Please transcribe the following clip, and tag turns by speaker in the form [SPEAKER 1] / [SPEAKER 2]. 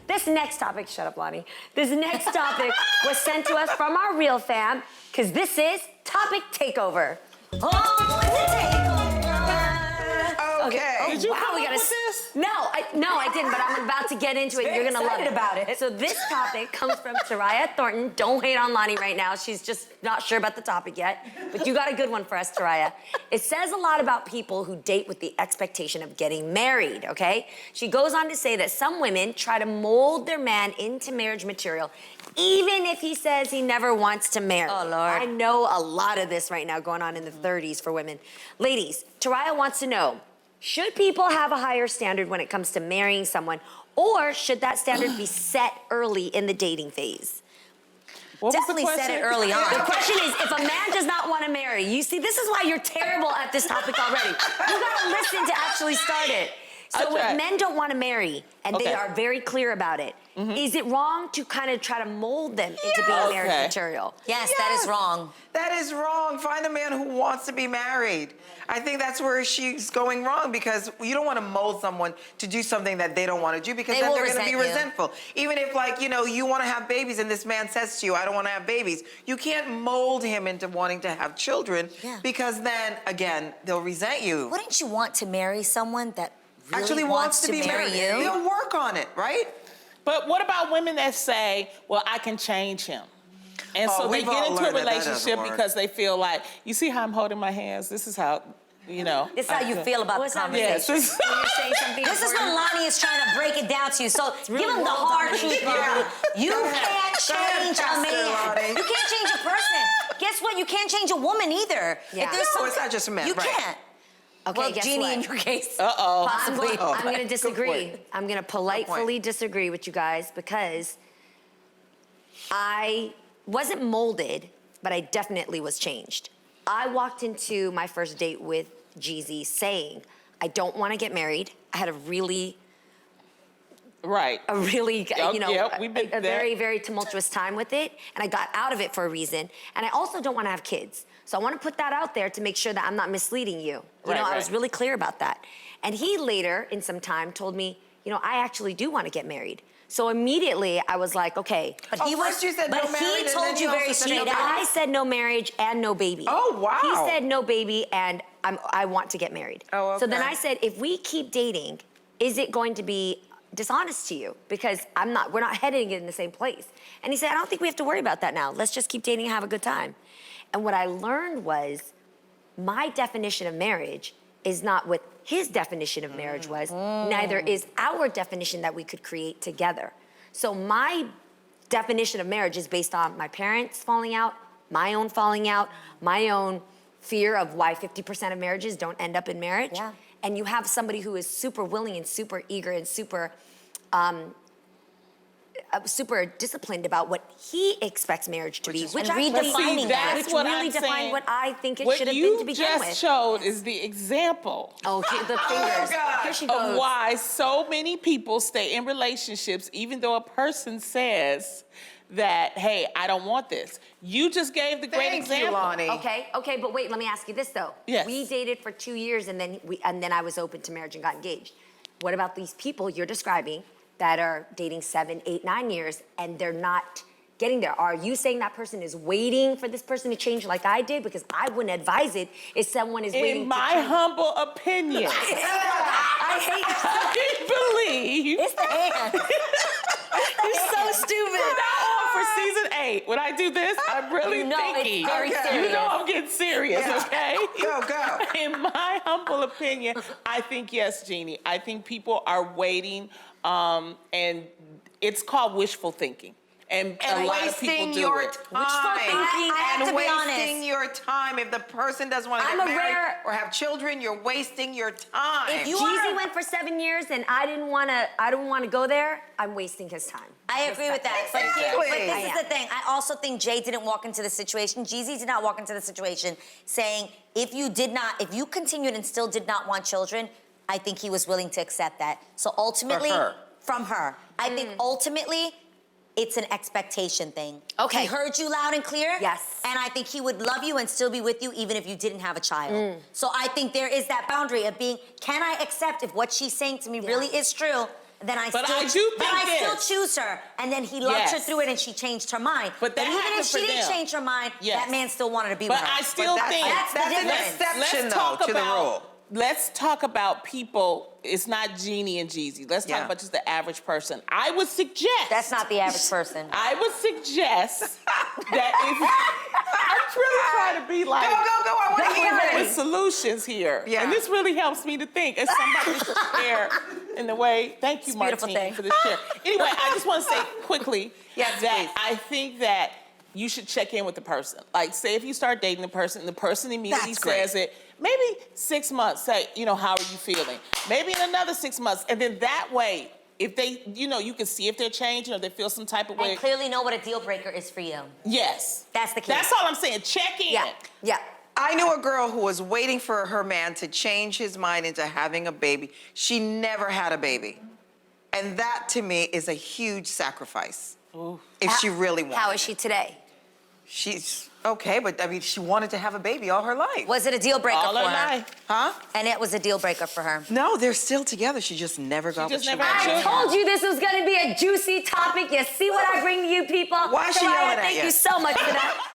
[SPEAKER 1] This next topic, shut up, Lonnie. This next topic was sent to us from our real fam, because this is Topic Takeover.
[SPEAKER 2] Oh, it's a takeover.
[SPEAKER 3] Okay.
[SPEAKER 1] Oh,
[SPEAKER 2] Did you
[SPEAKER 1] wow,
[SPEAKER 2] come
[SPEAKER 1] we
[SPEAKER 2] up
[SPEAKER 1] gotta
[SPEAKER 2] with this?
[SPEAKER 1] No, I didn't, but I'm about to get into it.
[SPEAKER 2] Very
[SPEAKER 1] You're gonna love
[SPEAKER 2] excited about it.
[SPEAKER 1] So this topic comes from Tarayah Thornton. Don't hate on Lonnie right now. She's just not sure about the topic yet. But you got a good one for us, Tarayah. It says a lot about people who date with the expectation of getting married, okay? She goes on to say that some women try to mold their man into marriage material, even if he says he never wants to marry.
[SPEAKER 2] Oh, Lord.
[SPEAKER 1] I know a lot of this right now going on in the 30s for women. Ladies, Tarayah wants to know, should people have a higher standard when it comes to marrying someone, or should that standard be set early in the dating phase?
[SPEAKER 2] What was the
[SPEAKER 3] Definitely set
[SPEAKER 2] question?
[SPEAKER 3] it early on.
[SPEAKER 1] The question is, if a man does not want to marry, you see, this is why you're terrible at this topic already. You gotta listen to actually start it. So
[SPEAKER 2] Okay.
[SPEAKER 1] if men don't want to marry, and they
[SPEAKER 2] Okay.
[SPEAKER 1] are very clear about it, is it wrong to kind of try to mold them into being marriage
[SPEAKER 2] Okay.
[SPEAKER 1] material?
[SPEAKER 3] Yes, that is wrong.
[SPEAKER 4] That is wrong. Find a man who wants to be married. I think that's where she's going wrong, because you don't want to mold someone to do something that they don't want to do, because
[SPEAKER 3] They
[SPEAKER 4] then
[SPEAKER 3] will
[SPEAKER 4] they're going to be
[SPEAKER 3] resent you.
[SPEAKER 4] resentful. Even if, like, you want to have babies and this man says to you, I don't want to have babies, you can't mold him into wanting to have children,
[SPEAKER 3] Yeah.
[SPEAKER 4] because then, again, they'll resent you.
[SPEAKER 3] Wouldn't you want to marry someone that really
[SPEAKER 4] Actually wants to be
[SPEAKER 3] marry
[SPEAKER 4] married.
[SPEAKER 3] you?
[SPEAKER 4] They'll work on it, right?
[SPEAKER 2] But what about women that say, well, I can change him? And
[SPEAKER 4] Oh,
[SPEAKER 2] so they
[SPEAKER 4] we've
[SPEAKER 2] get
[SPEAKER 4] all
[SPEAKER 2] into a
[SPEAKER 4] learned that that doesn't
[SPEAKER 2] relationship
[SPEAKER 4] work.
[SPEAKER 2] because they feel like, you see how I'm holding my hands? This is how,
[SPEAKER 3] This is how you feel about
[SPEAKER 1] What's
[SPEAKER 3] the
[SPEAKER 1] that
[SPEAKER 3] conversation.
[SPEAKER 2] Yes, this-
[SPEAKER 1] When you're saying something
[SPEAKER 3] This is when
[SPEAKER 1] important?
[SPEAKER 3] Lonnie is trying to break it down to you. So give
[SPEAKER 1] really
[SPEAKER 3] him the
[SPEAKER 1] well
[SPEAKER 3] hard
[SPEAKER 1] done.
[SPEAKER 3] truth,
[SPEAKER 4] Yeah.
[SPEAKER 3] Lonnie. You
[SPEAKER 4] Go ahead.
[SPEAKER 3] can't
[SPEAKER 4] Go ahead,
[SPEAKER 3] change a
[SPEAKER 4] Pastor
[SPEAKER 3] man.
[SPEAKER 4] Lonnie.
[SPEAKER 3] You can't change a person. Guess what? You can't change a woman either.
[SPEAKER 1] Yeah.
[SPEAKER 3] If there's
[SPEAKER 4] No,
[SPEAKER 3] something,
[SPEAKER 4] it's not just men,
[SPEAKER 3] You
[SPEAKER 4] right.
[SPEAKER 3] can't.
[SPEAKER 1] Okay,
[SPEAKER 3] Well,
[SPEAKER 1] guess
[SPEAKER 3] Jeannie,
[SPEAKER 1] what?
[SPEAKER 3] in your case.
[SPEAKER 2] Uh-oh.
[SPEAKER 3] Possibly.
[SPEAKER 1] I'm going to
[SPEAKER 4] Good
[SPEAKER 1] disagree.
[SPEAKER 4] point.
[SPEAKER 1] I'm going to politely disagree with you guys, because I wasn't molded, but I definitely was changed. I walked into my first date with Jeezy saying, I don't want to get married. I had a really,
[SPEAKER 2] Right. We've been
[SPEAKER 1] a
[SPEAKER 2] there.
[SPEAKER 1] very, very tumultuous time with it. And I got out of it for a reason. And I also don't want to have kids. So I want to put that out there to make sure that I'm not misleading you.
[SPEAKER 2] Right,
[SPEAKER 1] I was
[SPEAKER 2] right.
[SPEAKER 1] really clear about that. And he later, in some time, told me, I actually do want to get married. So immediately I was like, okay.
[SPEAKER 3] But
[SPEAKER 4] Oh,
[SPEAKER 3] he was.
[SPEAKER 4] first you said
[SPEAKER 3] but
[SPEAKER 4] no marriage,
[SPEAKER 3] he
[SPEAKER 4] and
[SPEAKER 3] told
[SPEAKER 4] then
[SPEAKER 3] you
[SPEAKER 4] you
[SPEAKER 3] very
[SPEAKER 4] also said
[SPEAKER 3] straight
[SPEAKER 4] no
[SPEAKER 3] out.
[SPEAKER 1] I said no marriage and no baby.
[SPEAKER 4] Oh, wow.
[SPEAKER 1] He said no baby and I want to get married.
[SPEAKER 4] Oh,
[SPEAKER 1] So then
[SPEAKER 4] okay.
[SPEAKER 1] I said, if we keep dating, is it going to be dishonest to you? Because we're not heading in the same place. And he said, I don't think we have to worry about that now. Let's just keep dating and have a good time. And what I learned was my definition of marriage is not what his definition of marriage was. Neither is our definition that we could create together. So my definition of marriage is based on my parents falling out, my own falling out, my own fear of why 50% of marriages don't end up in marriage.
[SPEAKER 3] Yeah.
[SPEAKER 1] And you have somebody who is super willing and super eager and super disciplined about what he expects marriage to be, which
[SPEAKER 3] And
[SPEAKER 1] I
[SPEAKER 3] redefining
[SPEAKER 1] think,
[SPEAKER 3] that.
[SPEAKER 2] That's
[SPEAKER 1] which
[SPEAKER 2] what
[SPEAKER 1] really
[SPEAKER 2] I'm
[SPEAKER 1] defined
[SPEAKER 2] saying.
[SPEAKER 1] what I think it
[SPEAKER 2] What
[SPEAKER 1] should have
[SPEAKER 2] you
[SPEAKER 1] been to begin
[SPEAKER 2] just
[SPEAKER 1] with.
[SPEAKER 2] showed is the example
[SPEAKER 1] Oh, the fingers.
[SPEAKER 4] God.
[SPEAKER 1] Here she
[SPEAKER 2] of
[SPEAKER 1] goes.
[SPEAKER 2] why so many people stay in relationships even though a person says that, hey, I don't want this. You just gave the great
[SPEAKER 4] Thank you,
[SPEAKER 2] example.
[SPEAKER 4] Lonnie.
[SPEAKER 1] Okay, but wait, let me ask you this though.
[SPEAKER 2] Yes.
[SPEAKER 1] We dated for 2 years and then I was open to marriage and got engaged. What about these people you're describing that are dating 7, 8, 9 years and they're not getting there? Are you saying that person is waiting for this person to change like I did? Because I wouldn't advise it if someone is waiting
[SPEAKER 2] In
[SPEAKER 1] to
[SPEAKER 2] my
[SPEAKER 1] change.
[SPEAKER 2] humble opinion,
[SPEAKER 1] I hate
[SPEAKER 2] I believe
[SPEAKER 3] It's the hand.
[SPEAKER 1] It's so stupid.
[SPEAKER 2] for season 8, when I do this, I'm really
[SPEAKER 3] You know it's
[SPEAKER 2] thinking.
[SPEAKER 3] very
[SPEAKER 2] You
[SPEAKER 3] serious.
[SPEAKER 2] know I'm getting serious,
[SPEAKER 4] Yeah.
[SPEAKER 2] okay?
[SPEAKER 4] Go.
[SPEAKER 2] In my humble opinion, I think yes, Jeannie. I think people are waiting, and it's called wishful thinking. And a lot of people
[SPEAKER 4] wasting
[SPEAKER 2] do
[SPEAKER 4] your
[SPEAKER 2] it.
[SPEAKER 4] time.
[SPEAKER 3] I have
[SPEAKER 4] and
[SPEAKER 3] to be
[SPEAKER 4] wasting
[SPEAKER 3] honest.
[SPEAKER 4] your time. If the person doesn't want to
[SPEAKER 1] I'm
[SPEAKER 4] get
[SPEAKER 1] a
[SPEAKER 4] married
[SPEAKER 1] rare-
[SPEAKER 4] or have children, you're wasting your time.
[SPEAKER 3] If you
[SPEAKER 1] Jeezy
[SPEAKER 3] are-
[SPEAKER 1] went for 7 years and I didn't want to go there. I'm wasting his time.
[SPEAKER 3] I agree with that. But,
[SPEAKER 4] Exactly.
[SPEAKER 3] but this
[SPEAKER 1] I
[SPEAKER 3] is
[SPEAKER 1] am.
[SPEAKER 3] the thing. I also think Jay didn't walk into the situation. Jeezy did not walk into the situation saying, if you continued and still did not want children, I think he was willing to accept that. So ultimately, from her. I think ultimately, it's an expectation thing.
[SPEAKER 1] Okay.
[SPEAKER 3] He heard you loud and clear.
[SPEAKER 1] Yes.
[SPEAKER 3] And I think he would love you and still be with you even if you didn't have a child. So I think there is that boundary of being, can I accept if what she's saying to me really is true? then I
[SPEAKER 2] But
[SPEAKER 3] still,
[SPEAKER 2] I do think
[SPEAKER 3] but I
[SPEAKER 2] this.
[SPEAKER 3] still choose her. And then he loved her
[SPEAKER 2] Yes.
[SPEAKER 3] through it, and she changed her mind.
[SPEAKER 2] But that
[SPEAKER 3] even
[SPEAKER 2] happened
[SPEAKER 3] if she
[SPEAKER 2] for
[SPEAKER 3] didn't
[SPEAKER 2] them.
[SPEAKER 3] change her mind,
[SPEAKER 2] Yes.
[SPEAKER 3] that man still wanted to be
[SPEAKER 2] But
[SPEAKER 3] with her.
[SPEAKER 2] I still think
[SPEAKER 3] That's the
[SPEAKER 4] an
[SPEAKER 3] difference.
[SPEAKER 4] exception, though, to the rule.
[SPEAKER 2] Let's talk about people. It's not Jeannie and Jeezy. Let's talk
[SPEAKER 4] Yeah.
[SPEAKER 2] about just the average person. I would suggest.
[SPEAKER 3] That's not the average person.
[SPEAKER 2] I would suggest that if I'm really trying to be like
[SPEAKER 4] Go, I want to hear
[SPEAKER 2] with
[SPEAKER 4] it.
[SPEAKER 2] solutions here,
[SPEAKER 4] Yeah.
[SPEAKER 2] and this really helps me to think as somebody to share in the way. Thank you,
[SPEAKER 3] a beautiful
[SPEAKER 2] Martine,
[SPEAKER 3] thing.
[SPEAKER 2] for this share. Anyway, I just want to say quickly
[SPEAKER 4] Yes,
[SPEAKER 2] that
[SPEAKER 4] please.
[SPEAKER 2] I think that you should check in with the person. Like, say if you start dating the person, and the person immediately
[SPEAKER 4] That's great.
[SPEAKER 2] says it. Maybe 6 months. Say, how are you feeling? Maybe in another 6 months, and then that way, if they, you can see if they're changing or they feel some type of way.
[SPEAKER 3] And clearly know what a deal breaker is for you.
[SPEAKER 2] Yes.
[SPEAKER 3] That's the key.
[SPEAKER 2] That's all I'm saying. Check in.
[SPEAKER 3] Yeah.
[SPEAKER 4] I knew a girl who was waiting for her man to change his mind into having a baby. She never had a baby. And that, to me, is a huge sacrifice. If she really wanted.
[SPEAKER 1] How is she today?
[SPEAKER 4] She's okay, but I mean, she wanted to have a baby all her life.
[SPEAKER 3] Was it a deal breaker
[SPEAKER 2] All
[SPEAKER 3] for
[SPEAKER 2] her
[SPEAKER 3] her?
[SPEAKER 2] life.
[SPEAKER 4] Huh?
[SPEAKER 3] And it was a deal breaker for her.
[SPEAKER 4] No, they're still together. She just never got
[SPEAKER 2] just
[SPEAKER 4] what she
[SPEAKER 2] never
[SPEAKER 4] wanted.
[SPEAKER 2] had
[SPEAKER 1] I
[SPEAKER 2] children.
[SPEAKER 1] told you this was going to be a juicy topic. You see what I bring to you people?
[SPEAKER 4] Why is she
[SPEAKER 1] Tarayah,
[SPEAKER 4] yelling at
[SPEAKER 1] thank
[SPEAKER 4] you?
[SPEAKER 1] you so much for that.